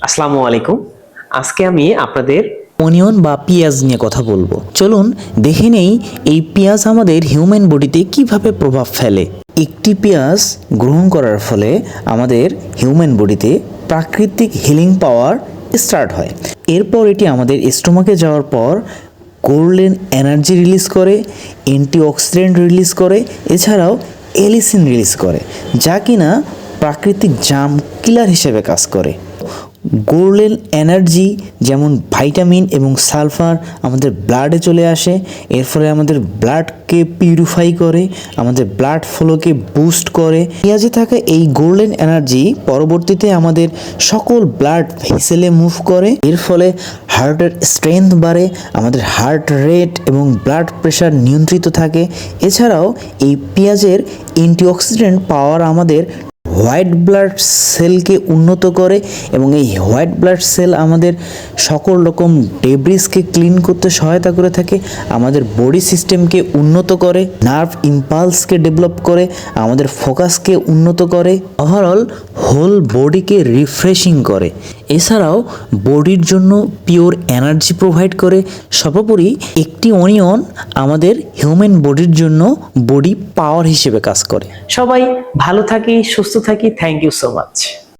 আসসালামু আলাইকুম। আজকে আমি আপনাদের অনিয়ন বা পেঁয়াজ নিয়ে কথা বলবো। চলুন দেখে নেই এই পেঁয়াজ আমাদের হিউম্যান বডিতে কিভাবে প্রভাব ফেলে। একটি পেঁয়াজ গ্রহণ করার ফলে আমাদের হিউম্যান বডিতে প্রাকৃতিক হিলিং পাওয়ার স্টার্ট হয়। এরপর এটি আমাদের স্টোমাকে যাওয়ার পর গোল্ডেন এনার্জি রিলিজ করে, অ্যান্টিঅক্সিডেন্ট রিলিজ করে, এছাড়াও এলিসিন রিলিজ করে, যা কিনা প্রাকৃতিক জার্ম কিলার হিসেবে কাজ করে। গোল্ডেন এনার্জি যেমন ভাইটামিন এবং সালফার আমাদের ব্লাডে চলে আসে, এর ফলে আমাদের ব্লাডকে পিউরিফাই করে, আমাদের ব্লাড ফ্লোকে বুস্ট করে। পেঁয়াজে থাকা এই গোল্ডেন এনার্জি পরবর্তীতে আমাদের সকল ব্লাড ভেসেলে মুভ করে, এর ফলে হার্টের স্ট্রেংথ বাড়ে, আমাদের হার্ট রেট এবং ব্লাড প্রেশার নিয়ন্ত্রিত থাকে। এছাড়াও এই পেঁয়াজের অ্যান্টিঅক্সিডেন্ট পাওয়ার আমাদের হোয়াইট ব্লাড সেলকে উন্নত করে এবং এই হোয়াইট ব্লাড সেল আমাদের সকল রকম ডেব্রিসকে ক্লিন করতে সহায়তা করে থাকে, আমাদের বডি সিস্টেমকে উন্নত করে, নার্ভ ইম্পালসকে ডেভেলপ করে, আমাদের ফোকাসকে উন্নত করে, ওভারঅল হোল বডিকে রিফ্রেশিং করে। এছাড়াও বডির জন্য পিওর এনার্জি প্রোভাইড করে। সর্বোপরি একটি অনিয়ন আমাদের হিউম্যান বডির জন্য বডি পাওয়ার হিসেবে কাজ করে। সবাই ভালো থাকি, সুস্থ থাকি। Thank you so much.